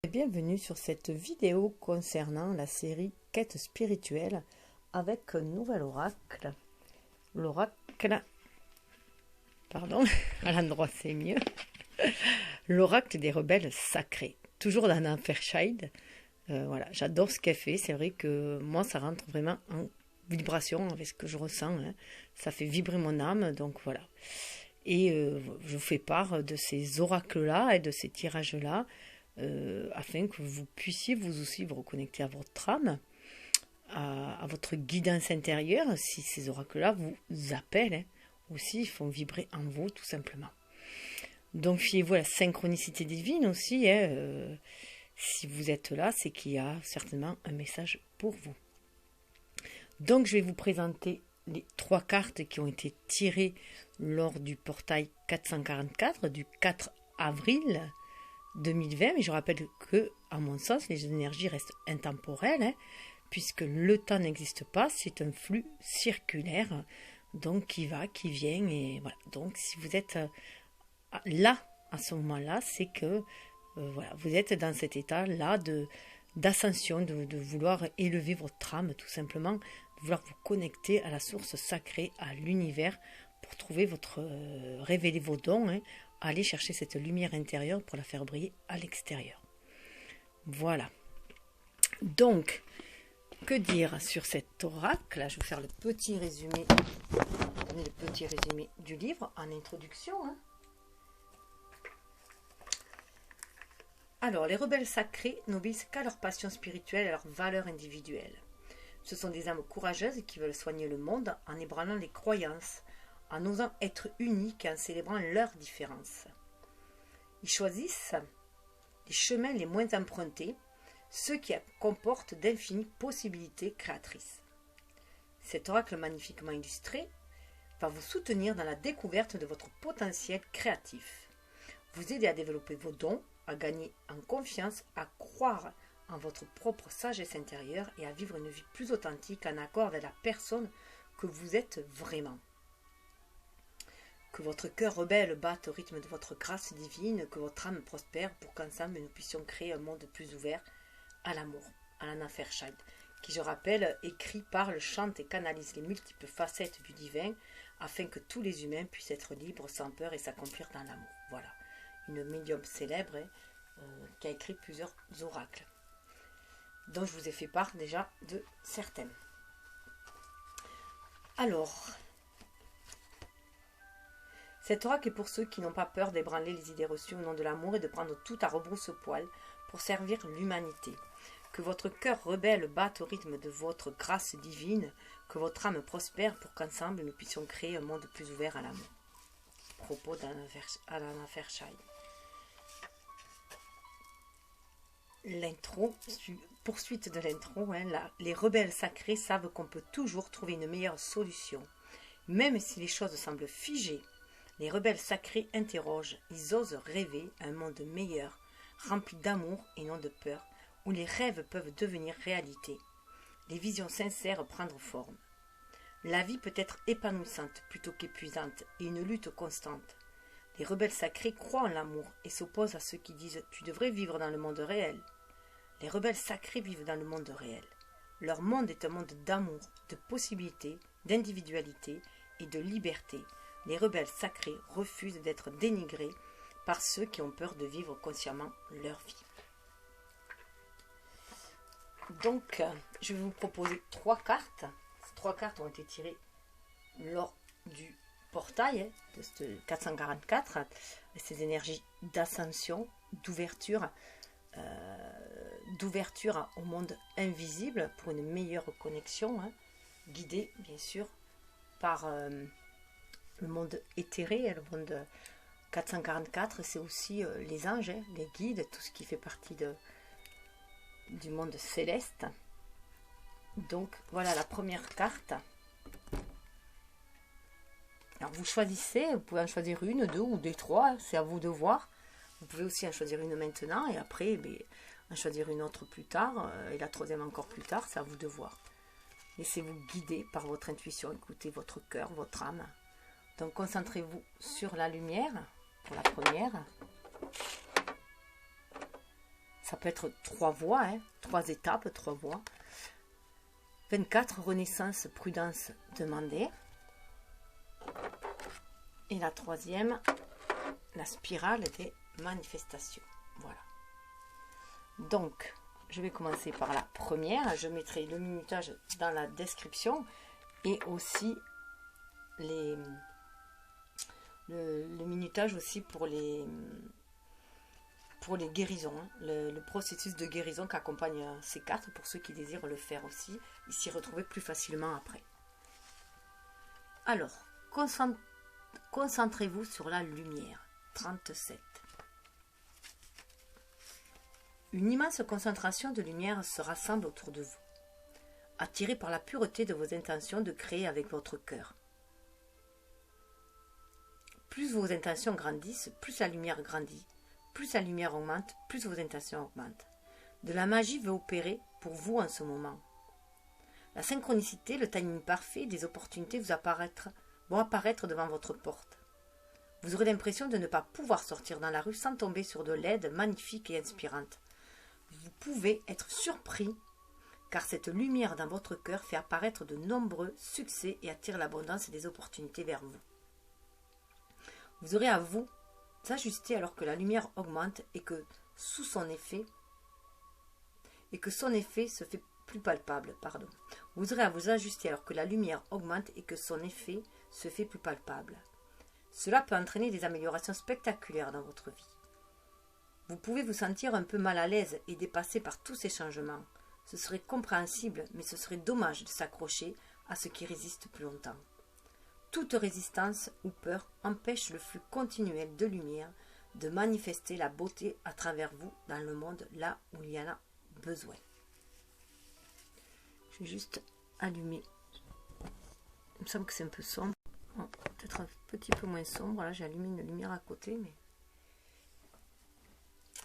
Bienvenue sur cette vidéo concernant la série Quête spirituelle avec un nouvel oracle. L'oracle, pardon, à l'endroit c'est mieux. L'oracle des rebelles sacrés. Toujours d'Anna Fairchild. Voilà, j'adore ce qu'elle fait. C'est vrai que moi, ça rentre vraiment en vibration avec ce que je ressens. Hein. Ça fait vibrer mon âme, donc voilà. Et je vous fais part de ces oracles-là et de ces tirages-là. Afin que vous puissiez vous aussi vous reconnecter à votre âme, à votre guidance intérieure, si ces oracles-là vous appellent, hein, aussi, ils font vibrer en vous tout simplement. Donc fiez-vous à la synchronicité divine aussi, hein, si vous êtes là, c'est qu'il y a certainement un message pour vous. Donc je vais vous présenter les 3 cartes qui ont été tirées lors du portail 444 du 4 avril 2020, mais je rappelle que, à mon sens, les énergies restent intemporelles, hein, puisque le temps n'existe pas, c'est un flux circulaire, donc qui va, qui vient, et voilà. Donc, si vous êtes là, à ce moment-là, c'est que, voilà, vous êtes dans cet état-là d'ascension, de vouloir élever votre âme, tout simplement, de vouloir vous connecter à la source sacrée, à l'univers, pour trouver révéler vos dons, hein, aller chercher cette lumière intérieure pour la faire briller à l'extérieur. Voilà. Donc, que dire sur cet oracle? Je vais faire le petit résumé du livre en introduction. Hein. Alors, les rebelles sacrés n'obéissent qu'à leur passion spirituelle et à leurs valeurs individuelles. Ce sont des âmes courageuses qui veulent soigner le monde en ébranlant les croyances, en osant être uniques et en célébrant leurs différences. Ils choisissent les chemins les moins empruntés, ceux qui comportent d'infinies possibilités créatrices. Cet oracle magnifiquement illustré va vous soutenir dans la découverte de votre potentiel créatif, vous aider à développer vos dons, à gagner en confiance, à croire en votre propre sagesse intérieure et à vivre une vie plus authentique en accord avec la personne que vous êtes vraiment. Que votre cœur rebelle batte au rythme de votre grâce divine, que votre âme prospère pour qu'ensemble nous puissions créer un monde plus ouvert à l'amour, à l'Anna Fairchild, qui, je rappelle, écrit, parle, chante et canalise les multiples facettes du divin afin que tous les humains puissent être libres, sans peur et s'accomplir dans l'amour. Voilà, une médium célèbre qui a écrit plusieurs oracles, dont je vous ai fait part déjà de certains. Alors, cet oracle est pour ceux qui n'ont pas peur d'ébranler les idées reçues au nom de l'amour et de prendre tout à rebrousse-poil pour servir l'humanité. Que votre cœur rebelle batte au rythme de votre grâce divine, que votre âme prospère pour qu'ensemble nous puissions créer un monde plus ouvert à l'amour. Propos d'Anna Fairchild. L'intro, poursuite de l'intro, hein, les rebelles sacrés savent qu'on peut toujours trouver une meilleure solution. Même si les choses semblent figées, les rebelles sacrés interrogent, ils osent rêver un monde meilleur, rempli d'amour et non de peur, où les rêves peuvent devenir réalité, les visions sincères prendre forme. La vie peut être épanouissante plutôt qu'épuisante et une lutte constante. Les rebelles sacrés croient en l'amour et s'opposent à ceux qui disent « tu devrais vivre dans le monde réel ». Les rebelles sacrés vivent dans le monde réel. Leur monde est un monde d'amour, de possibilités, d'individualité et de liberté. Les rebelles sacrés refusent d'être dénigrés par ceux qui ont peur de vivre consciemment leur vie. Donc, je vais vous proposer 3 cartes. Ces 3 cartes ont été tirées lors du portail de ce 444, ces énergies d'ascension, d'ouverture au monde invisible pour une meilleure connexion, hein, guidée bien sûr par le monde éthéré, le monde 444, c'est aussi les anges, hein, les guides, tout ce qui fait partie du monde céleste. Donc voilà la première carte. Alors vous choisissez, vous pouvez en choisir une, 2 ou des 3, c'est à vous de voir. Vous pouvez aussi en choisir une maintenant et après en choisir une autre plus tard et la troisième encore plus tard, c'est à vous de voir. Laissez-vous guider par votre intuition, écoutez votre cœur, votre âme. Donc concentrez-vous sur la lumière pour la première. Ça peut être 3 voies, hein, 3 étapes, 3 voies. 24, renaissance, prudence, demander. Et la troisième, la spirale des manifestations. Voilà. Donc, je vais commencer par la première. Je mettrai le minutage dans la description et aussi le minutage aussi pour les guérisons, hein. Le processus de guérison qu'accompagne ces cartes pour ceux qui désirent le faire aussi et s'y retrouver plus facilement après. Alors, concentrez-vous sur la lumière. 37. Une immense concentration de lumière se rassemble autour de vous, attirée par la pureté de vos intentions de créer avec votre cœur. Plus vos intentions grandissent, plus la lumière grandit. Plus la lumière augmente, plus vos intentions augmentent. De la magie veut opérer pour vous en ce moment. La synchronicité, le timing parfait, des opportunités vont apparaître devant votre porte. Vous aurez l'impression de ne pas pouvoir sortir dans la rue sans tomber sur de l'aide magnifique et inspirante. Vous pouvez être surpris car cette lumière dans votre cœur fait apparaître de nombreux succès et attire l'abondance et des opportunités vers vous. Vous aurez à vous ajuster alors que la lumière augmente et que son effet se fait plus palpable. Vous aurez à vous ajuster alors que la lumière augmente et que son effet se fait plus palpable. Cela peut entraîner des améliorations spectaculaires dans votre vie. Vous pouvez vous sentir un peu mal à l'aise et dépassé par tous ces changements. Ce serait compréhensible, mais ce serait dommage de s'accrocher à ce qui résiste plus longtemps. Toute résistance ou peur empêche le flux continuel de lumière de manifester la beauté à travers vous dans le monde là où il y en a besoin. Je vais juste allumer. Il me semble que c'est un peu sombre. Oh, peut-être un petit peu moins sombre. Là, j'ai allumé une lumière à côté, mais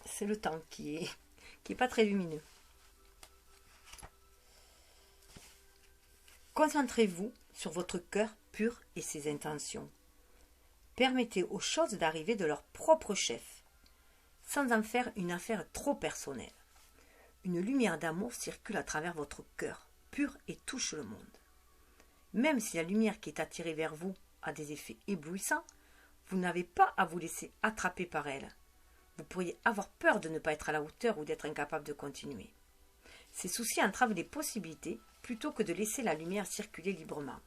c'est le temps qui est pas très lumineux. Concentrez-vous sur votre cœur pur et ses intentions. Permettez aux choses d'arriver de leur propre chef, sans en faire une affaire trop personnelle. Une lumière d'amour circule à travers votre cœur, pur et touche le monde. Même si la lumière qui est attirée vers vous a des effets éblouissants, vous n'avez pas à vous laisser attraper par elle. Vous pourriez avoir peur de ne pas être à la hauteur ou d'être incapable de continuer. Ces soucis entravent les possibilités plutôt que de laisser la lumière circuler librement.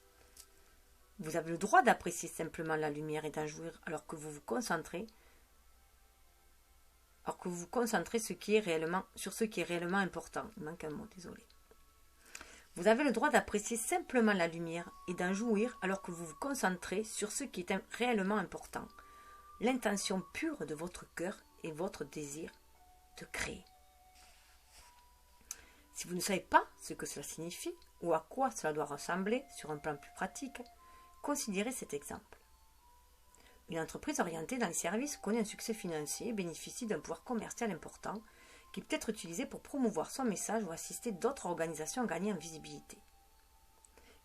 Vous avez le droit d'apprécier simplement la lumière et d'en jouir alors que vous vous concentrez sur ce qui est réellement important. Il manque un mot, désolé. Vous avez le droit d'apprécier simplement la lumière et d'en jouir alors que vous vous concentrez sur ce qui est réellement important. L'intention pure de votre cœur et votre désir de créer. Si vous ne savez pas ce que cela signifie ou à quoi cela doit ressembler sur un plan plus pratique, considérez cet exemple. Une entreprise orientée dans les services connaît un succès financier et bénéficie d'un pouvoir commercial important qui peut être utilisé pour promouvoir son message ou assister d'autres organisations à gagner en visibilité.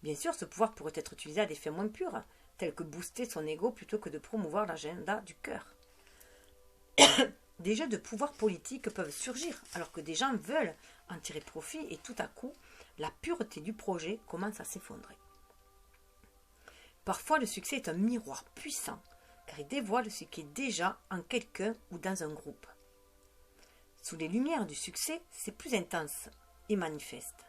Bien sûr, ce pouvoir pourrait être utilisé à des fins moins pures, tels que booster son ego plutôt que de promouvoir l'agenda du cœur. Des jeux de pouvoir politique peuvent surgir alors que des gens veulent en tirer profit et tout à coup, la pureté du projet commence à s'effondrer. Parfois, le succès est un miroir puissant car il dévoile ce qui est déjà en quelqu'un ou dans un groupe. Sous les lumières du succès, c'est plus intense et manifeste.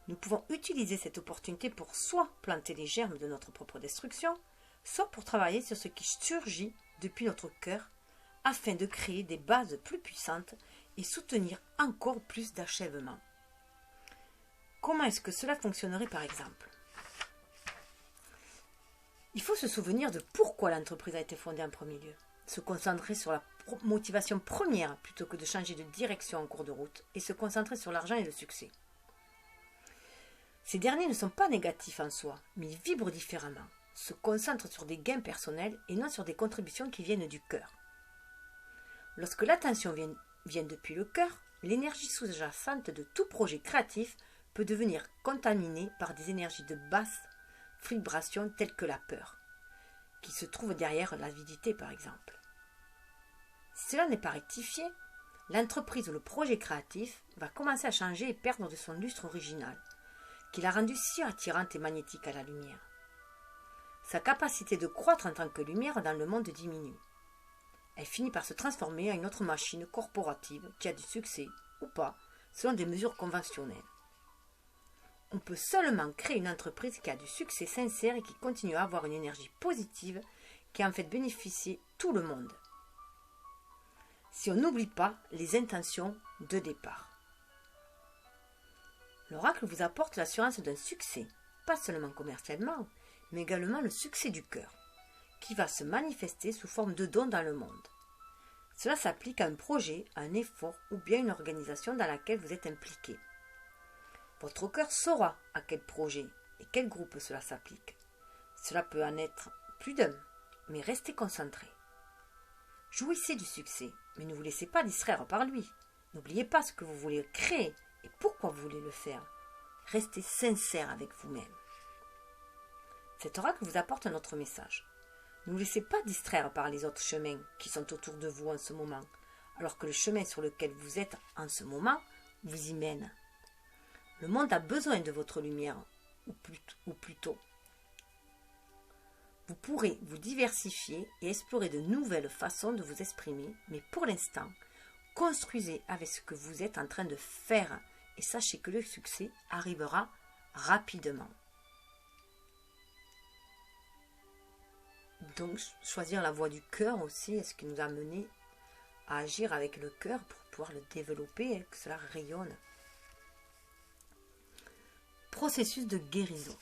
Nous pouvons utiliser cette opportunité pour soit planter les germes de notre propre destruction, soit pour travailler sur ce qui surgit depuis notre cœur afin de créer des bases plus puissantes et soutenir encore plus d'achèvement. Comment est-ce que cela fonctionnerait par exemple? Il faut se souvenir de pourquoi l'entreprise a été fondée en premier lieu. Se concentrer sur la motivation première plutôt que de changer de direction en cours de route et se concentrer sur l'argent et le succès. Ces derniers ne sont pas négatifs en soi, mais ils vibrent différemment, se concentrent sur des gains personnels et non sur des contributions qui viennent du cœur. Lorsque l'attention vient depuis le cœur, l'énergie sous-jacente de tout projet créatif peut devenir contaminée par des énergies de basse vibration telles que la peur, qui se trouve derrière l'avidité par exemple. Si cela n'est pas rectifié, l'entreprise ou le projet créatif va commencer à changer et perdre de son lustre original, qui l'a rendu si attirante et magnétique à la lumière. Sa capacité de croître en tant que lumière dans le monde diminue. Elle finit par se transformer en une autre machine corporative qui a du succès, ou pas, selon des mesures conventionnelles. On peut seulement créer une entreprise qui a du succès sincère et qui continue à avoir une énergie positive qui en fait bénéficier tout le monde. Si on n'oublie pas les intentions de départ. L'oracle vous apporte l'assurance d'un succès, pas seulement commercialement, mais également le succès du cœur, qui va se manifester sous forme de dons dans le monde. Cela s'applique à un projet, à un effort ou bien une organisation dans laquelle vous êtes impliqué. Votre cœur saura à quel projet et quel groupe cela s'applique. Cela peut en être plus d'un, mais restez concentré. Jouissez du succès, mais ne vous laissez pas distraire par lui. N'oubliez pas ce que vous voulez créer et pourquoi vous voulez le faire. Restez sincère avec vous-même. Cet oracle vous apporte un autre message. Ne vous laissez pas distraire par les autres chemins qui sont autour de vous en ce moment, alors que le chemin sur lequel vous êtes en ce moment vous y mène. Le monde a besoin de votre lumière, ou plutôt. Vous pourrez vous diversifier et explorer de nouvelles façons de vous exprimer, mais pour l'instant, construisez avec ce que vous êtes en train de faire et sachez que le succès arrivera rapidement. Donc, choisir la voie du cœur aussi est ce qui nous a mené à agir avec le cœur pour pouvoir le développer et que cela rayonne. Processus de guérison.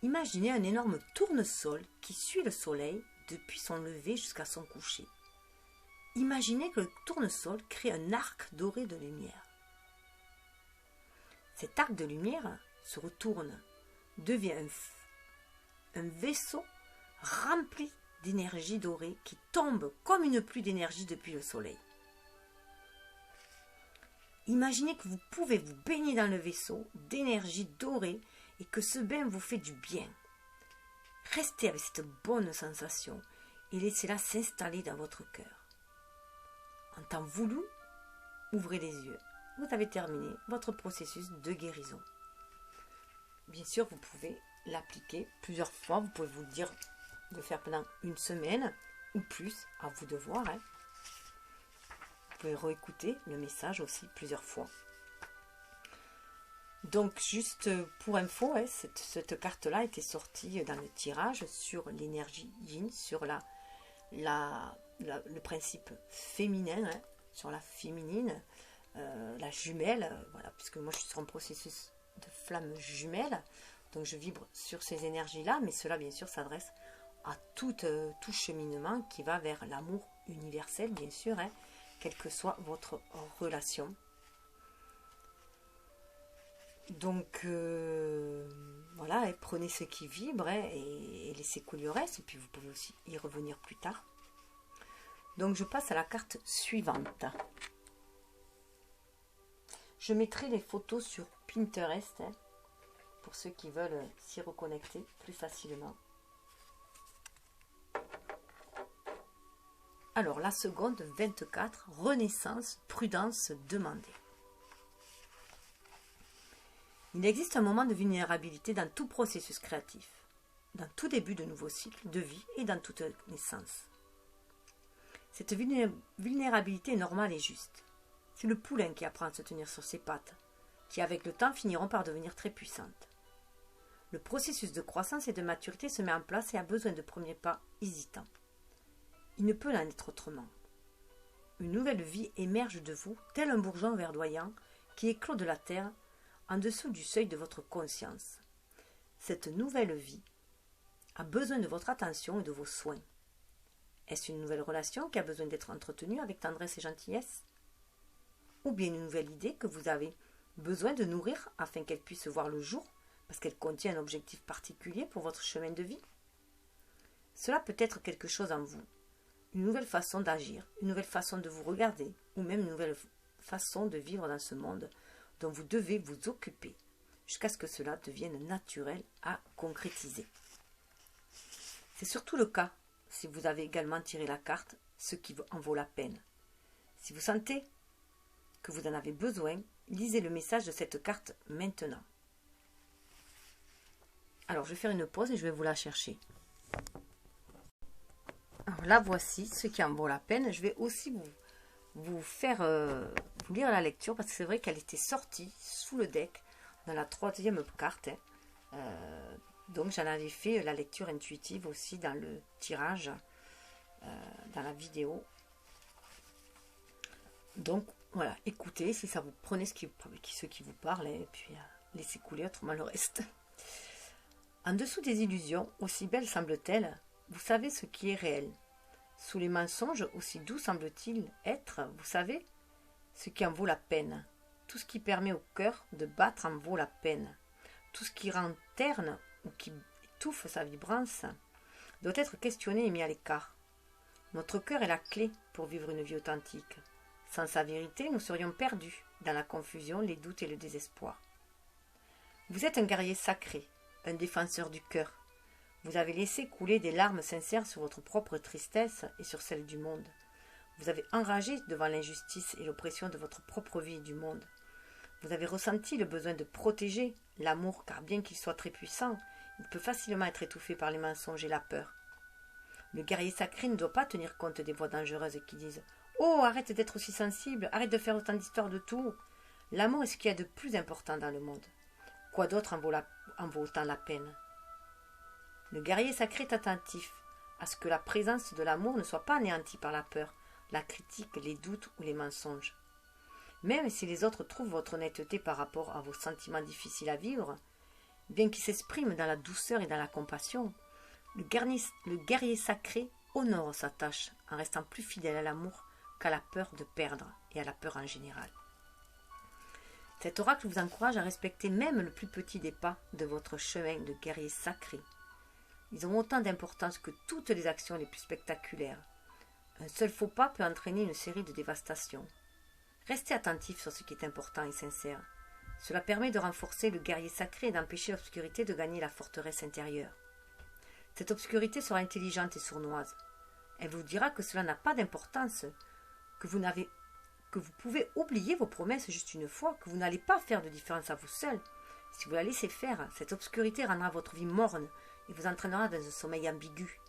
Imaginez un énorme tournesol qui suit le soleil depuis son lever jusqu'à son coucher. Imaginez que le tournesol crée un arc doré de lumière. Cet arc de lumière se retourne, devient un vaisseau rempli d'énergie dorée qui tombe comme une pluie d'énergie depuis le soleil. Imaginez que vous pouvez vous baigner dans le vaisseau d'énergie dorée et que ce bain vous fait du bien. Restez avec cette bonne sensation et laissez-la s'installer dans votre cœur. En temps voulu, ouvrez les yeux. Vous avez terminé votre processus de guérison. Bien sûr, vous pouvez l'appliquer plusieurs fois. Vous pouvez vous le dire de faire pendant une semaine ou plus, à vous de voir. Vous pouvez réécouter le message aussi plusieurs fois. Donc, juste pour info, cette carte-là était sortie dans le tirage sur l'énergie yin, sur le principe féminin, sur la féminine, la jumelle, voilà, puisque moi je suis sur un processus de flamme jumelle, donc je vibre sur ces énergies-là, mais cela bien sûr s'adresse à tout cheminement qui va vers l'amour universel, bien sûr, quelle que soit votre relation. Donc voilà, prenez ce qui vibre et laissez couler le reste, et puis vous pouvez aussi y revenir plus tard. Donc je passe à la carte suivante. Je mettrai les photos sur Pinterest pour ceux qui veulent s'y reconnecter plus facilement. Alors la seconde, 24, renaissance, prudence demandée. Il existe un moment de vulnérabilité dans tout processus créatif, dans tout début de nouveau cycle de vie et dans toute naissance. Cette vulnérabilité est normale et juste. C'est le poulain qui apprend à se tenir sur ses pattes, qui avec le temps finiront par devenir très puissantes. Le processus de croissance et de maturité se met en place et a besoin de premiers pas hésitants. Il ne peut en être autrement. Une nouvelle vie émerge de vous, tel un bourgeon verdoyant qui éclot de la terre en dessous du seuil de votre conscience. Cette nouvelle vie a besoin de votre attention et de vos soins. Est-ce une nouvelle relation qui a besoin d'être entretenue avec tendresse et gentillesse? Ou bien une nouvelle idée que vous avez besoin de nourrir afin qu'elle puisse voir le jour parce qu'elle contient un objectif particulier pour votre chemin de vie? Cela peut être quelque chose en vous, une nouvelle façon d'agir, une nouvelle façon de vous regarder ou même une nouvelle façon de vivre dans ce monde dont vous devez vous occuper jusqu'à ce que cela devienne naturel à concrétiser. C'est surtout le cas si vous avez également tiré la carte, ce qui en vaut la peine. Si vous sentez que vous en avez besoin, lisez le message de cette carte maintenant. Alors, je vais faire une pause et je vais vous la chercher. Alors, la voici, ce qui en vaut la peine. Je vais aussi vous faire vous lire la lecture parce que c'est vrai qu'elle était sortie sous le deck dans la 3e carte. Donc, j'en avais fait la lecture intuitive aussi dans le tirage, dans la vidéo. Donc, voilà, écoutez, si ça vous prenez ce qui vous parle, et puis laissez couler, autrement le reste. En dessous des illusions, aussi belles semblent-elles, vous savez ce qui est réel. Sous les mensonges, aussi doux semble-t-il être, vous savez ce qui en vaut la peine. Tout ce qui permet au cœur de battre en vaut la peine. Tout ce qui rend terne ou qui étouffe sa vibrance doit être questionné et mis à l'écart. Notre cœur est la clé pour vivre une vie authentique. Sans sa vérité, nous serions perdus dans la confusion, les doutes et le désespoir. Vous êtes un guerrier sacré, un défenseur du cœur. Vous avez laissé couler des larmes sincères sur votre propre tristesse et sur celle du monde. Vous avez enragé devant l'injustice et l'oppression de votre propre vie et du monde. Vous avez ressenti le besoin de protéger l'amour, car bien qu'il soit très puissant, il peut facilement être étouffé par les mensonges et la peur. Le guerrier sacré ne doit pas tenir compte des voix dangereuses qui disent « Oh, arrête d'être aussi sensible, arrête de faire autant d'histoires de tout. » L'amour est ce qu'il y a de plus important dans le monde. Quoi d'autre en vaut autant la peine? Le guerrier sacré est attentif à ce que la présence de l'amour ne soit pas anéantie par la peur, la critique, les doutes ou les mensonges. Même si les autres trouvent votre honnêteté par rapport à vos sentiments difficiles à vivre, bien qu'ils s'expriment dans la douceur et dans la compassion, le guerrier sacré honore sa tâche en restant plus fidèle à l'amour qu'à la peur de perdre et à la peur en général. Cet oracle vous encourage à respecter même le plus petit des pas de votre chemin de guerrier sacré. Ils ont autant d'importance que toutes les actions les plus spectaculaires. Un seul faux pas peut entraîner une série de dévastations. Restez attentif sur ce qui est important et sincère. Cela permet de renforcer le guerrier sacré et d'empêcher l'obscurité de gagner la forteresse intérieure. Cette obscurité sera intelligente et sournoise. Elle vous dira que cela n'a pas d'importance, que vous pouvez oublier vos promesses juste une fois, que vous n'allez pas faire de différence à vous seul. Si vous la laissez faire, cette obscurité rendra votre vie morne et vous entraînera dans un sommeil ambigu.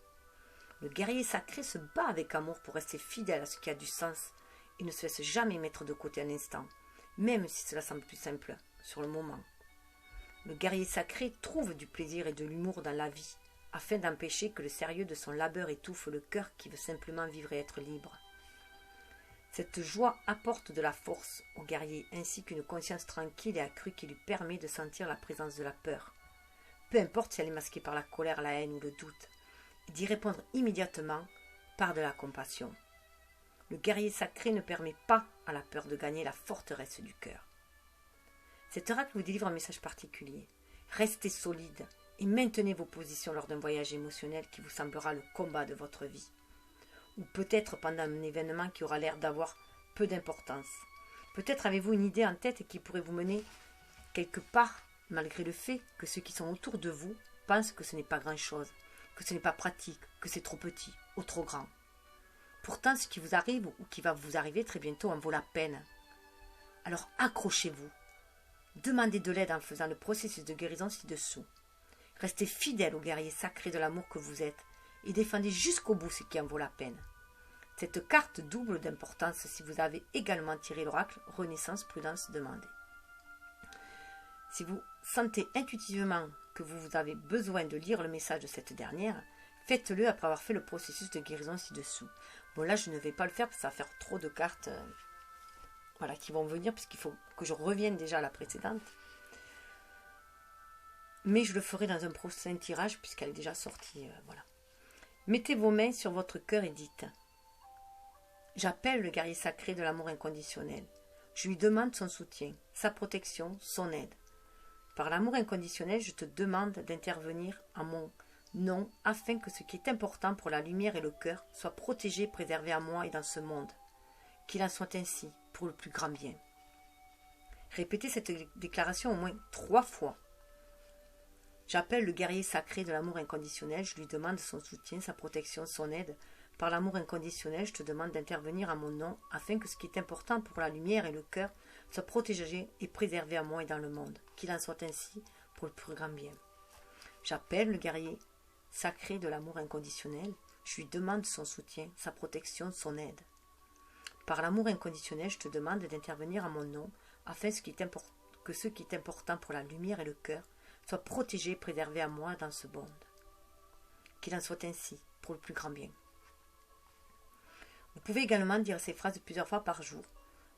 Le guerrier sacré se bat avec amour pour rester fidèle à ce qui a du sens et ne se laisse jamais mettre de côté un instant, même si cela semble plus simple sur le moment. Le guerrier sacré trouve du plaisir et de l'humour dans la vie, afin d'empêcher que le sérieux de son labeur étouffe le cœur qui veut simplement vivre et être libre. Cette joie apporte de la force au guerrier ainsi qu'une conscience tranquille et accrue qui lui permet de sentir la présence de la peur. Peu importe si elle est masquée par la colère, la haine ou le doute, et d'y répondre immédiatement par de la compassion. Le guerrier sacré ne permet pas à la peur de gagner la forteresse du cœur. Cet oracle vous délivre un message particulier. Restez solide et maintenez vos positions lors d'un voyage émotionnel qui vous semblera le combat de votre vie. Ou peut-être pendant un événement qui aura l'air d'avoir peu d'importance. Peut-être avez-vous une idée en tête qui pourrait vous mener quelque part, malgré le fait que ceux qui sont autour de vous pensent que ce n'est pas grand-chose, que ce n'est pas pratique, que c'est trop petit ou trop grand. Pourtant, ce qui vous arrive ou qui va vous arriver très bientôt en vaut la peine. Alors accrochez-vous. Demandez de l'aide en faisant le processus de guérison ci-dessous. Restez fidèle au guerrier sacré de l'amour que vous êtes et défendez jusqu'au bout ce qui en vaut la peine. Cette carte double d'importance si vous avez également tiré l'oracle Renaissance, Prudence, Demandez. Si vous sentez intuitivement que vous avez besoin de lire le message de cette dernière, faites-le après avoir fait le processus de guérison ci-dessous. Bon, là, je ne vais pas le faire parce que ça va faire trop de cartes qui vont venir puisqu'il faut que je revienne déjà à la précédente. Mais je le ferai dans un prochain tirage puisqu'elle est déjà sortie. Mettez vos mains sur votre cœur et dites « J'appelle le guerrier sacré de l'amour inconditionnel. Je lui demande son soutien, sa protection, son aide. Par l'amour inconditionnel, je te demande d'intervenir en mon nom afin que ce qui est important pour la lumière et le cœur soit protégé, préservé à moi et dans ce monde. Qu'il en soit ainsi pour le plus grand bien. » Répétez cette déclaration au moins 3 fois. J'appelle le guerrier sacré de l'amour inconditionnel, je lui demande son soutien, sa protection, son aide, Par l'amour inconditionnel, je te demande d'intervenir à mon nom afin que ce qui est important pour la lumière et le cœur soit protégé et préservé à moi et dans le monde. Qu'il en soit ainsi pour le plus grand bien. J'appelle le guerrier sacré de l'amour inconditionnel. Je lui demande son soutien, sa protection, son aide. Par l'amour inconditionnel, je te demande d'intervenir à mon nom afin que ce qui est important pour la lumière et le cœur soit protégé et préservé à moi dans ce monde. Qu'il en soit ainsi pour le plus grand bien. Vous pouvez également dire ces phrases plusieurs fois par jour,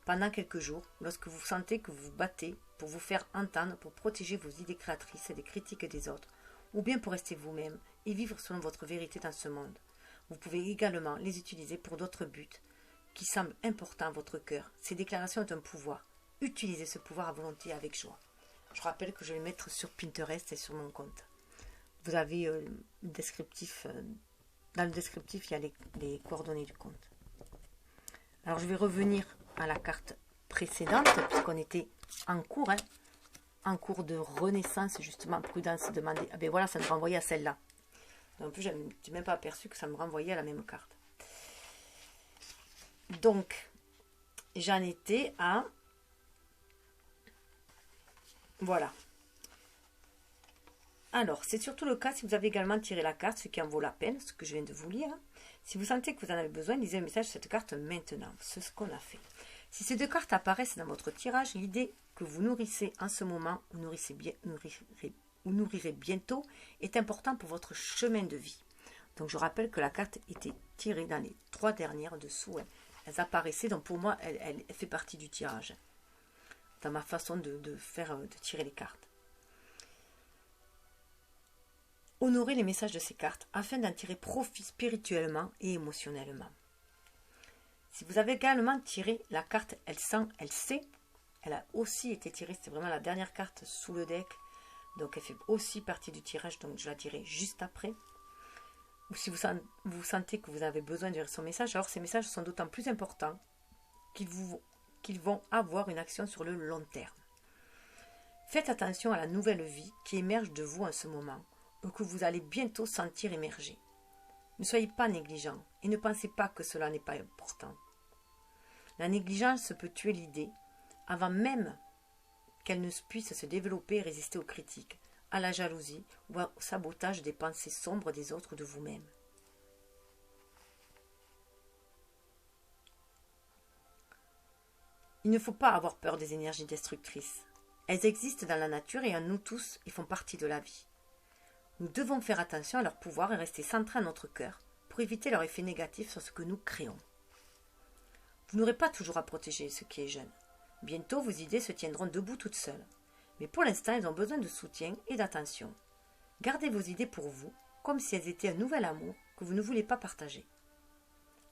pendant quelques jours, lorsque vous sentez que vous vous battez pour vous faire entendre, pour protéger vos idées créatrices des critiques des autres, ou bien pour rester vous-même et vivre selon votre vérité dans ce monde. Vous pouvez également les utiliser pour d'autres buts qui semblent importants à votre cœur. Ces déclarations ont un pouvoir. Utilisez ce pouvoir à volonté avec joie. Je rappelle que je vais le mettre sur Pinterest et sur mon compte. Vous avez le descriptif. Dans le descriptif, il y a les coordonnées du compte. Alors, je vais revenir à la carte précédente, puisqu'on était en cours, en cours de renaissance, justement, prudence, demander. Ah ben voilà, ça me renvoyait à celle-là. En plus, je n'ai même pas aperçu que ça me renvoyait à la même carte. Donc, j'en étais à... Voilà. Alors, c'est surtout le cas si vous avez également tiré la carte, ce qui en vaut la peine, ce que je viens de vous lire. Si vous sentez que vous en avez besoin, lisez le message de cette carte maintenant. C'est ce qu'on a fait. Si ces deux cartes apparaissent dans votre tirage, l'idée que vous nourrissez en ce moment, ou nourrirez bientôt, est importante pour votre chemin de vie. Donc, je rappelle que la carte était tirée dans les 3 dernières dessous. Elles apparaissaient, donc pour moi, elle fait partie du tirage. Dans ma façon de tirer les cartes. Honorez les messages de ces cartes afin d'en tirer profit spirituellement et émotionnellement. Si vous avez également tiré la carte Elle sent, elle sait, elle a aussi été tirée, c'est vraiment la dernière carte sous le deck, donc elle fait aussi partie du tirage, donc je la dirai juste après. Ou si vous sentez que vous avez besoin de lire son message, alors ces messages sont d'autant plus importants qu'ils vont avoir une action sur le long terme. Faites attention à la nouvelle vie qui émerge de vous en ce moment, ou que vous allez bientôt sentir émerger. Ne soyez pas négligent et ne pensez pas que cela n'est pas important. La négligence peut tuer l'idée avant même qu'elle ne puisse se développer et résister aux critiques, à la jalousie ou au sabotage des pensées sombres des autres de vous-même. Il ne faut pas avoir peur des énergies destructrices. Elles existent dans la nature et en nous tous et font partie de la vie. Nous devons faire attention à leur pouvoir et rester centrés à notre cœur pour éviter leur effet négatif sur ce que nous créons. Vous n'aurez pas toujours à protéger ce qui est jeune. Bientôt, vos idées se tiendront debout toutes seules. Mais pour l'instant, elles ont besoin de soutien et d'attention. Gardez vos idées pour vous, comme si elles étaient un nouvel amour que vous ne voulez pas partager.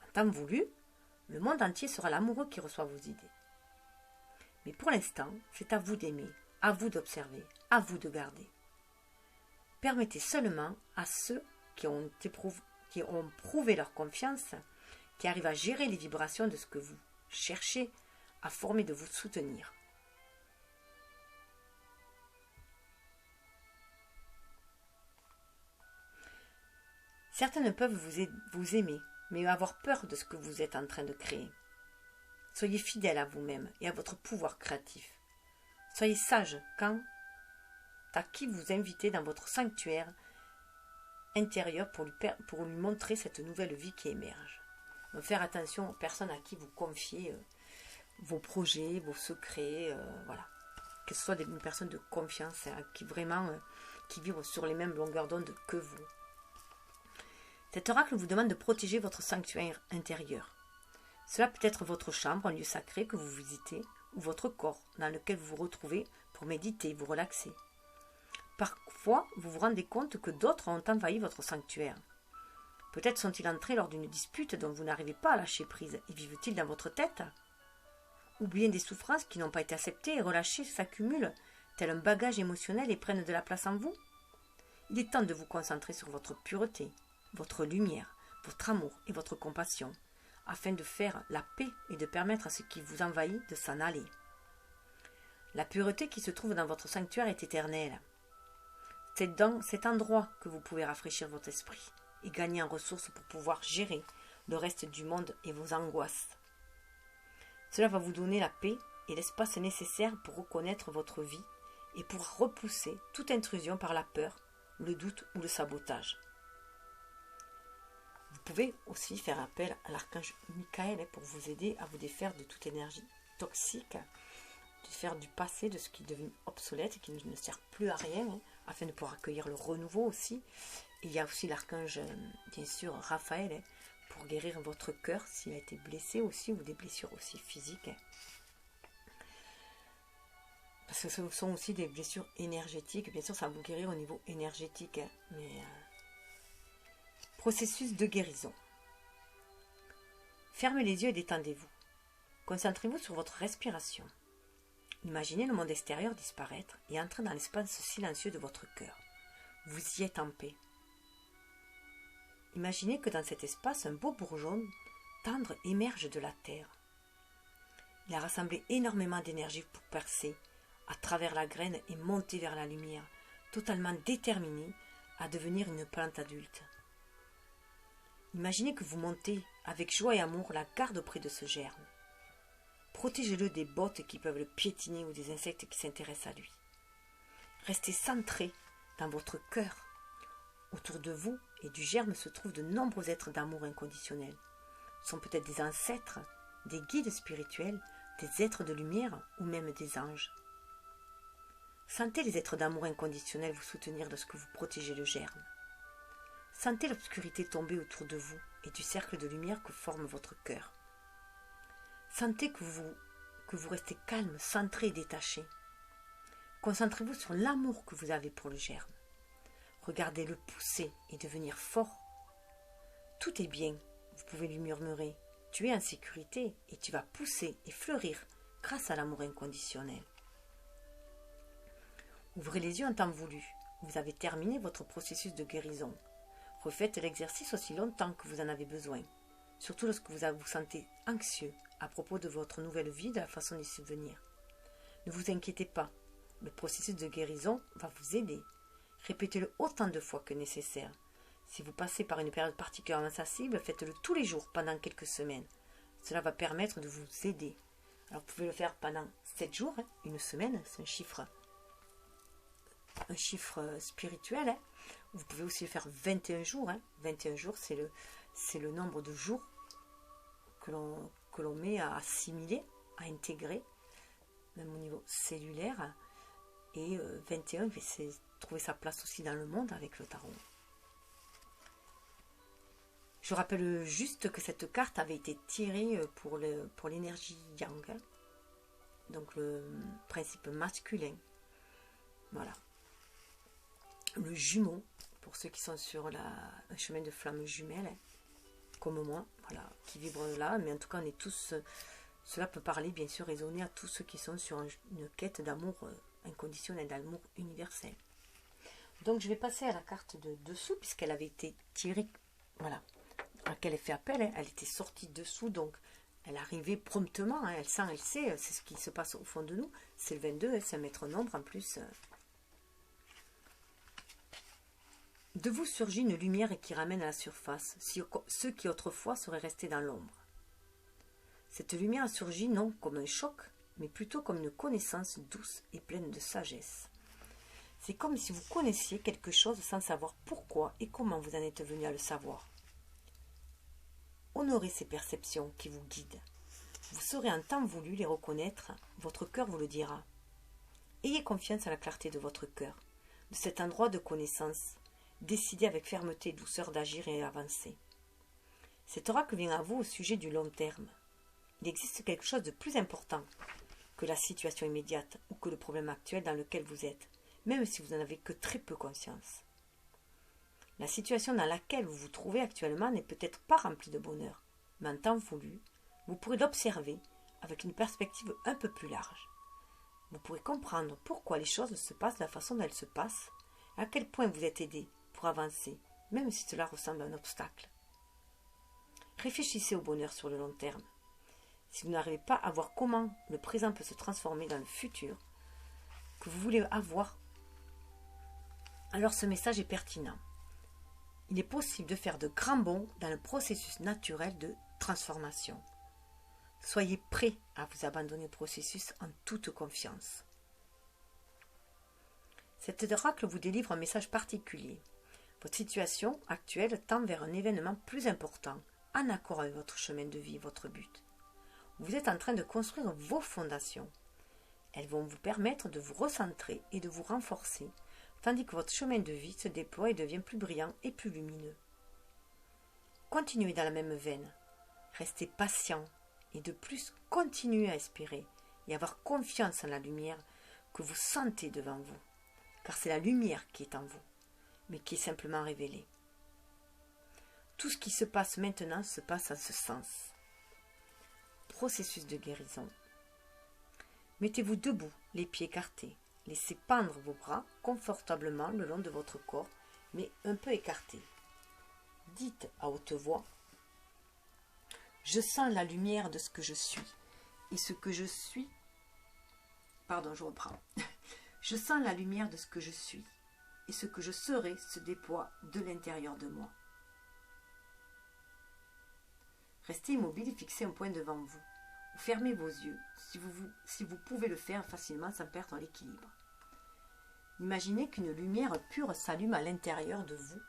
En temps voulu, le monde entier sera l'amoureux qui reçoit vos idées. Mais pour l'instant, c'est à vous d'aimer, à vous d'observer, à vous de garder. Permettez seulement à ceux qui ont prouvé leur confiance, qui arrivent à gérer les vibrations de ce que vous cherchez à former, de vous soutenir. Certains ne peuvent vous aimer, mais avoir peur de ce que vous êtes en train de créer. Soyez fidèle à vous-même et à votre pouvoir créatif. Soyez sage quant à qui vous invitez dans votre sanctuaire intérieur pour lui montrer cette nouvelle vie qui émerge. Donc faire attention aux personnes à qui vous confiez vos projets, vos secrets, voilà. Que ce soit une personne de confiance qui vivent sur les mêmes longueurs d'onde que vous. Cet oracle vous demande de protéger votre sanctuaire intérieur. Cela peut être votre chambre, un lieu sacré que vous visitez, ou votre corps dans lequel vous vous retrouvez pour méditer, vous relaxer. Parfois, vous vous rendez compte que d'autres ont envahi votre sanctuaire. Peut-être sont-ils entrés lors d'une dispute dont vous n'arrivez pas à lâcher prise et vivent-ils dans votre tête? Ou bien des souffrances qui n'ont pas été acceptées et relâchées s'accumulent, tel un bagage émotionnel et prennent de la place en vous? Il est temps de vous concentrer sur votre pureté, votre lumière, votre amour et votre compassion, afin de faire la paix et de permettre à ce qui vous envahit de s'en aller. La pureté qui se trouve dans votre sanctuaire est éternelle. C'est dans cet endroit que vous pouvez rafraîchir votre esprit et gagner en ressources pour pouvoir gérer le reste du monde et vos angoisses. Cela va vous donner la paix et l'espace nécessaire pour reconnaître votre vie et pour repousser toute intrusion par la peur, le doute ou le sabotage. Vous pouvez aussi faire appel à l'archange Michael pour vous aider à vous défaire de toute énergie toxique, de faire du passé, de ce qui est devenu obsolète et qui ne sert plus à rien, afin de pouvoir accueillir le renouveau aussi. Et il y a aussi l'archange, bien sûr, Raphaël, pour guérir votre cœur s'il a été blessé aussi, ou des blessures aussi physiques. Parce que ce sont aussi des blessures énergétiques. Bien sûr, ça va vous guérir au niveau énergétique, mais processus de guérison. Fermez les yeux et détendez-vous. Concentrez-vous sur votre respiration. Imaginez le monde extérieur disparaître et entrez dans l'espace silencieux de votre cœur. Vous y êtes en paix. Imaginez que dans cet espace, un beau bourgeon tendre émerge de la terre. Il a rassemblé énormément d'énergie pour percer à travers la graine et monter vers la lumière, totalement déterminé à devenir une plante adulte. Imaginez que vous montez avec joie et amour la garde auprès de ce germe. Protégez-le des bottes qui peuvent le piétiner ou des insectes qui s'intéressent à lui. Restez centré dans votre cœur. Autour de vous et du germe se trouvent de nombreux êtres d'amour inconditionnel. Ce sont peut-être des ancêtres, des guides spirituels, des êtres de lumière ou même des anges. Sentez les êtres d'amour inconditionnel vous soutenir lorsque vous protégez le germe. Sentez l'obscurité tomber autour de vous et du cercle de lumière que forme votre cœur. Sentez que vous restez calme, centré et détaché. Concentrez-vous sur l'amour que vous avez pour le germe. Regardez-le pousser et devenir fort. Tout est bien, vous pouvez lui murmurer. Tu es en sécurité et tu vas pousser et fleurir grâce à l'amour inconditionnel. Ouvrez les yeux en temps voulu. Vous avez terminé votre processus de guérison. Refaites l'exercice aussi longtemps que vous en avez besoin, surtout lorsque vous sentez anxieux à propos de votre nouvelle vie, de la façon d'y subvenir. Ne vous inquiétez pas, le processus de guérison va vous aider. Répétez-le autant de fois que nécessaire. Si vous passez par une période particulièrement sensible, faites-le tous les jours pendant quelques semaines. Cela va permettre de vous aider. Alors vous pouvez le faire pendant 7 jours, une semaine, c'est un chiffre spirituel. Vous pouvez aussi le faire 21 jours. 21 jours, c'est le nombre de jours que l'on met à assimiler, à intégrer, même au niveau cellulaire. Et 21, c'est trouver sa place aussi dans le monde avec le tarot. Je rappelle juste que cette carte avait été tirée pour l'énergie yang, donc le principe masculin. Voilà. Le jumeau, pour ceux qui sont sur un chemin de flamme jumelle, comme moi, voilà, qui vibrent là, mais en tout cas on est tous, cela peut parler bien sûr, résonner à tous ceux qui sont sur une quête d'amour inconditionnel, d'amour universel. Donc je vais passer à la carte de dessous, puisqu'elle avait été tirée, voilà, à laquelle elle fait appel, elle était sortie dessous, donc elle arrivait promptement, elle sent, elle sait, c'est ce qui se passe au fond de nous, c'est le 22, c'est un maître nombre en plus. De vous surgit une lumière qui ramène à la surface ceux qui autrefois seraient restés dans l'ombre. Cette lumière surgit non comme un choc, mais plutôt comme une connaissance douce et pleine de sagesse. C'est comme si vous connaissiez quelque chose sans savoir pourquoi et comment vous en êtes venu à le savoir. Honorez ces perceptions qui vous guident. Vous saurez en temps voulu les reconnaître, votre cœur vous le dira. Ayez confiance à la clarté de votre cœur, de cet endroit de connaissance. Décidez avec fermeté et douceur d'agir et d'avancer. Cet oracle vient à vous au sujet du long terme. Il existe quelque chose de plus important que la situation immédiate ou que le problème actuel dans lequel vous êtes, même si vous n'en avez que très peu conscience. La situation dans laquelle vous vous trouvez actuellement n'est peut-être pas remplie de bonheur, mais en temps voulu, vous pourrez l'observer avec une perspective un peu plus large. Vous pourrez comprendre pourquoi les choses se passent de la façon dont elles se passent, à quel point vous êtes aidé pour avancer, même si cela ressemble à un obstacle. Réfléchissez au bonheur sur le long terme. Si vous n'arrivez pas à voir comment le présent peut se transformer dans le futur que vous voulez avoir, alors ce message est pertinent. il est possible de faire de grands bonds dans le processus naturel de transformation. Soyez prêts à vous abandonner au processus en toute confiance. Cet oracle vous délivre un message particulier. Votre situation actuelle tend vers un événement plus important, en accord avec votre chemin de vie, votre but. Vous êtes en train de construire vos fondations. Elles vont vous permettre de vous recentrer et de vous renforcer, tandis que votre chemin de vie se déploie et devient plus brillant et plus lumineux. Continuez dans la même veine. Restez patient et de plus, continuez à espérer et avoir confiance en la lumière que vous sentez devant vous, car c'est la lumière qui est en vous, mais qui est simplement révélée. Tout ce qui se passe maintenant se passe en ce sens. Processus de guérison. Mettez-vous debout, les pieds écartés. Laissez pendre vos bras confortablement le long de votre corps, mais un peu écartés. Dites à haute voix: je sens la lumière de ce que je suis, et ce que je suis... Pardon, je reprends. Je sens la lumière de ce que je suis, et ce que je serai se déploie de l'intérieur de moi. Restez immobile et fixez un point devant vous. Ou fermez vos yeux, si vous pouvez le faire facilement sans perdre l'équilibre. Imaginez qu'une lumière pure s'allume à l'intérieur de vous,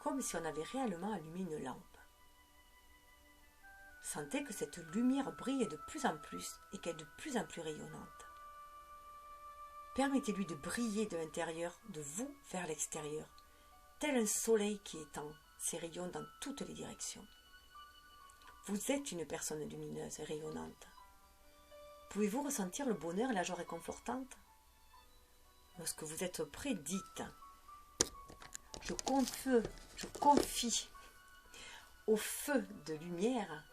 comme si on avait réellement allumé une lampe. Sentez que cette lumière brille de plus en plus et qu'elle est de plus en plus rayonnante. Permettez-lui de briller de l'intérieur de vous vers l'extérieur, tel un soleil qui étend ses rayons dans toutes les directions. Vous êtes une personne lumineuse et rayonnante. Pouvez-vous ressentir le bonheur et la joie réconfortante? Lorsque vous êtes prêt, dites: je confie au feu de lumière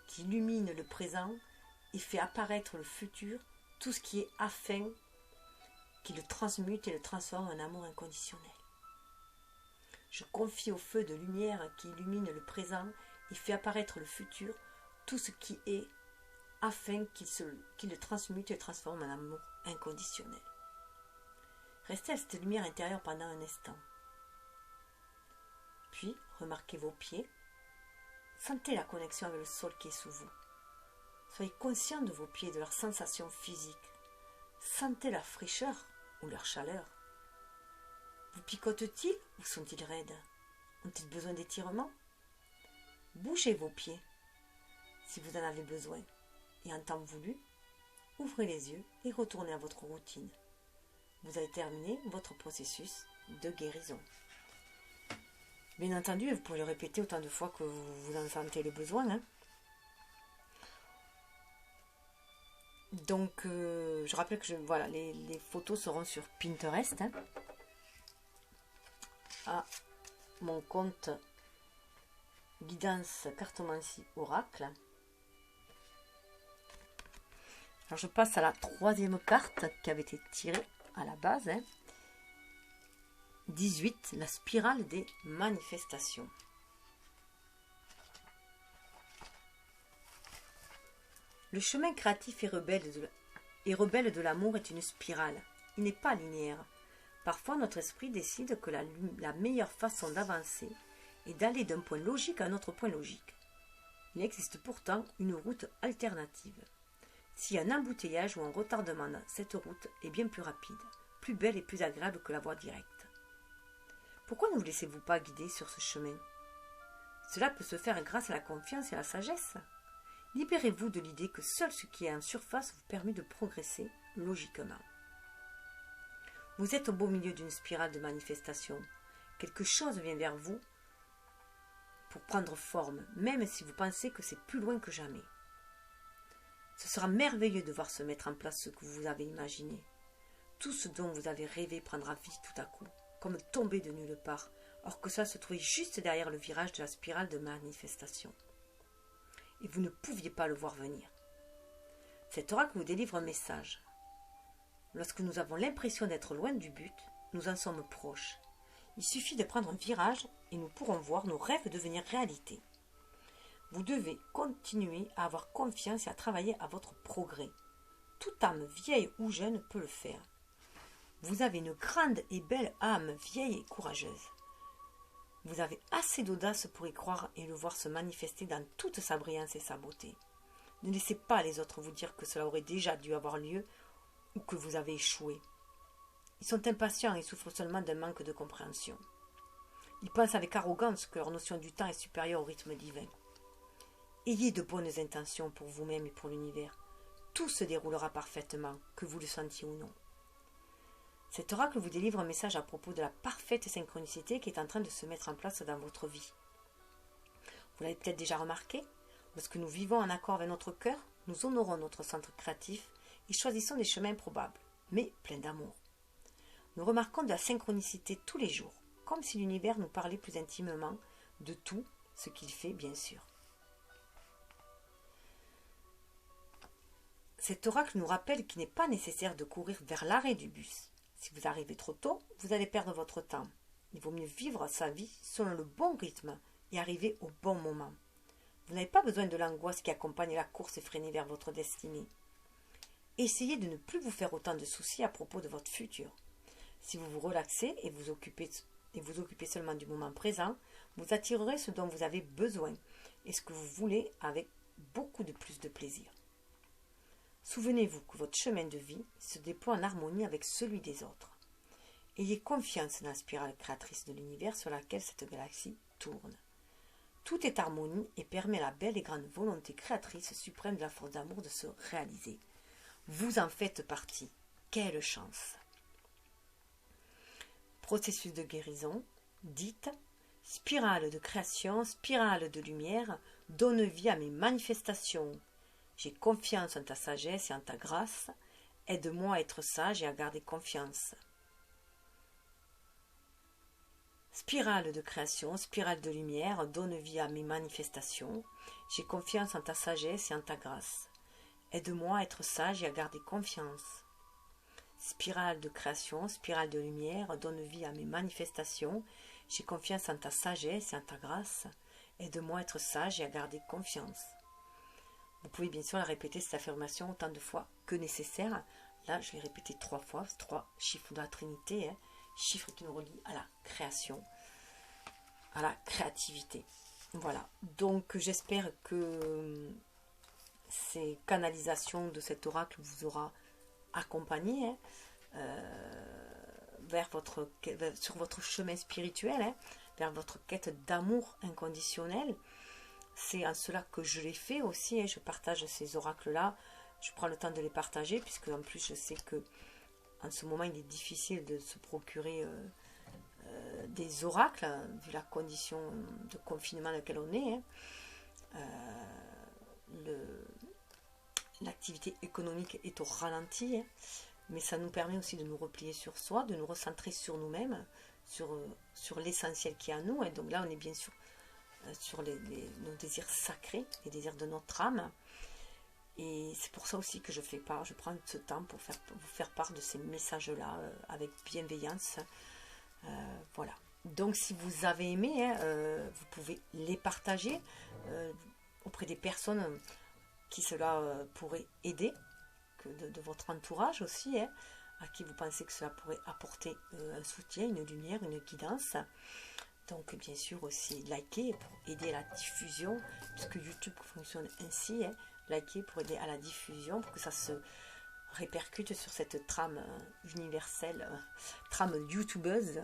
qui illumine le présent et fait apparaître le futur, tout ce qui est afin qu'il le transmute et le transforme en amour inconditionnel. Je confie au feu de lumière qui illumine le présent et fait apparaître le futur, tout ce qui est afin qu'il le transmute et le transforme en amour inconditionnel. Restez à cette lumière intérieure pendant un instant. Puis, remarquez vos pieds. Sentez la connexion avec le sol qui est sous vous. Soyez conscient de vos pieds, de leurs sensations physiques. Sentez leur fraîcheur ou leur chaleur. Vous picotent-ils ou sont-ils raides? Ont-ils besoin d'étirement? Bougez vos pieds, si vous en avez besoin, et en temps voulu, ouvrez les yeux et retournez à votre routine. Vous avez terminé votre processus de guérison. Bien entendu, vous pouvez le répéter autant de fois que vous en sentez le besoin. Donc, je rappelle que voilà, les photos seront sur Pinterest. À mon compte Guidance Cartomancie Oracle. Alors je passe à la troisième carte qui avait été tirée à la base. 18, la spirale des manifestations. Le chemin créatif et rebelle de l'amour est une spirale. Il n'est pas linéaire. Parfois, notre esprit décide que la meilleure façon d'avancer est d'aller d'un point logique à un autre point logique. Il existe pourtant une route alternative. Si un embouteillage ou un retardement, cette route est bien plus rapide, plus belle et plus agréable que la voie directe. Pourquoi ne vous laissez-vous pas guider sur ce chemin? Cela peut se faire grâce à la confiance et à la sagesse. Libérez-vous de l'idée que seul ce qui est en surface vous permet de progresser logiquement. Vous êtes au beau milieu d'une spirale de manifestation. Quelque chose vient vers vous pour prendre forme, même si vous pensez que c'est plus loin que jamais. Ce sera merveilleux de voir se mettre en place ce que vous avez imaginé. Tout ce dont vous avez rêvé prendra vie tout à coup, comme tombé de nulle part, or que ça se trouvait juste derrière le virage de la spirale de manifestation. Et vous ne pouviez pas le voir venir. Cet oracle vous délivre un message. Lorsque nous avons l'impression d'être loin du but, nous en sommes proches. Il suffit de prendre un virage et nous pourrons voir nos rêves devenir réalité. Vous devez continuer à avoir confiance et à travailler à votre progrès. Toute âme, vieille ou jeune, peut le faire. Vous avez une grande et belle âme, vieille et courageuse. Vous avez assez d'audace pour y croire et le voir se manifester dans toute sa brillance et sa beauté. Ne laissez pas les autres vous dire que cela aurait déjà dû avoir lieu ou que vous avez échoué. Ils sont impatients et souffrent seulement d'un manque de compréhension. Ils pensent avec arrogance que leur notion du temps est supérieure au rythme divin. Ayez de bonnes intentions pour vous-même et pour l'univers. Tout se déroulera parfaitement, que vous le sentiez ou non. Cet oracle vous délivre un message à propos de la parfaite synchronicité qui est en train de se mettre en place dans votre vie. Vous l'avez peut-être déjà remarqué, lorsque nous vivons en accord avec notre cœur, nous honorons notre centre créatif et choisissons des chemins probables, mais pleins d'amour. Nous remarquons de la synchronicité tous les jours, comme si l'univers nous parlait plus intimement de tout ce qu'il fait, bien sûr. Cet oracle nous rappelle qu'il n'est pas nécessaire de courir vers l'arrêt du bus. Si vous arrivez trop tôt, vous allez perdre votre temps. Il vaut mieux vivre sa vie selon le bon rythme et arriver au bon moment. Vous n'avez pas besoin de l'angoisse qui accompagne la course effrénée vers votre destinée. Essayez de ne plus vous faire autant de soucis à propos de votre futur. Si vous vous relaxez et vous occupez seulement du moment présent, vous attirerez ce dont vous avez besoin et ce que vous voulez avec beaucoup de plus de plaisir. Souvenez-vous que votre chemin de vie se déploie en harmonie avec celui des autres. Ayez confiance dans la spirale créatrice de l'univers sur laquelle cette galaxie tourne. Tout est harmonie et permet à la belle et grande volonté créatrice suprême de la force d'amour de se réaliser. Vous en faites partie. Quelle chance! Processus de guérison, dites « Spirale de création, spirale de lumière, donne vie à mes manifestations. J'ai confiance en ta sagesse et en ta grâce. Aide-moi à être sage et à garder confiance. » Spirale de création, spirale de lumière, donne vie à mes manifestations. J'ai confiance en ta sagesse et en ta grâce. Aide-moi à être sage et à garder confiance. Spirale de création, spirale de lumière, donne vie à mes manifestations. J'ai confiance en ta sagesse et en ta grâce. Aide-moi à être sage et à garder confiance. Vous pouvez bien sûr la répéter, cette affirmation, autant de fois que nécessaire. Là, je l'ai répété 3 fois, 3 chiffres de la Trinité, chiffres qui nous relient à la création, à la créativité. Voilà, donc j'espère que ces canalisations de cet oracle vous aura accompagné sur votre chemin spirituel, vers votre quête d'amour inconditionnel. C'est en cela que je l'ai fait aussi, je partage ces oracles-là, je prends le temps de les partager, puisque en plus je sais que en ce moment il est difficile de se procurer des oracles, vu la condition de confinement dans laquelle on est. L'activité économique est au ralenti, mais ça nous permet aussi de nous replier sur soi, de nous recentrer sur nous-mêmes, sur l'essentiel qui est à nous. Et donc là, on est bien sûr sur nos désirs sacrés, les désirs de notre âme. Et c'est pour ça aussi que je prends ce temps pour vous faire part de ces messages-là avec bienveillance. Voilà. Donc si vous avez aimé, vous pouvez les partager auprès des personnes qui cela pourrait aider, de votre entourage aussi, à qui vous pensez que cela pourrait apporter un soutien, une lumière, une guidance. Donc bien sûr aussi liker pour aider à la diffusion, puisque YouTube fonctionne ainsi, liker pour aider à la diffusion, pour que ça se répercute sur cette trame universelle, trame youtubeuse,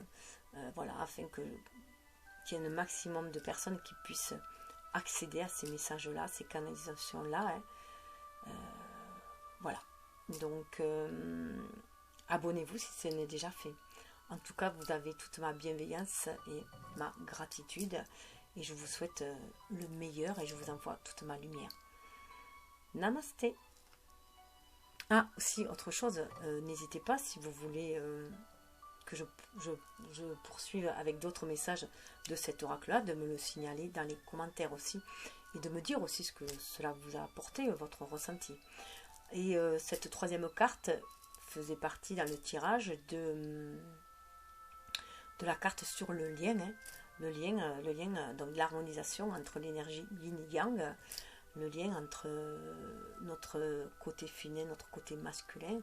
voilà, afin qu'il y ait un maximum de personnes qui puissent accéder à ces messages-là, ces canalisations-là. Voilà. Donc, abonnez-vous si ce n'est déjà fait. En tout cas, vous avez toute ma bienveillance et ma gratitude. Et je vous souhaite le meilleur et je vous envoie toute ma lumière. Namasté. Ah, aussi, autre chose, n'hésitez pas si vous voulez que je poursuive avec d'autres messages de cet oracle-là, de me le signaler dans les commentaires aussi, et de me dire aussi ce que cela vous a apporté, votre ressenti. Et cette troisième carte faisait partie dans le tirage de la carte sur le lien, le lien donc l'harmonisation entre l'énergie yin-yang, le lien entre notre côté féminin, notre côté masculin,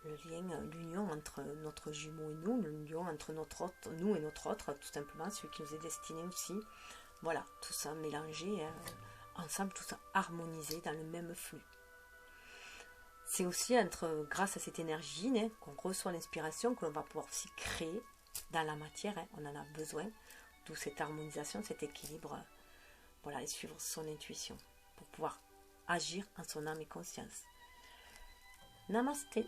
le lien, l'union entre notre jumeau et nous, l'union entre notre autre, nous et notre autre, tout simplement, celui qui nous est destiné aussi. Voilà, tout ça mélangé, ensemble, tout ça harmonisé dans le même flux. C'est aussi grâce à cette énergie qu'on reçoit l'inspiration, que l'on va pouvoir aussi créer dans la matière, on en a besoin, d'où cette harmonisation, cet équilibre, voilà, et suivre son intuition pour pouvoir agir en son âme et conscience. Namasté.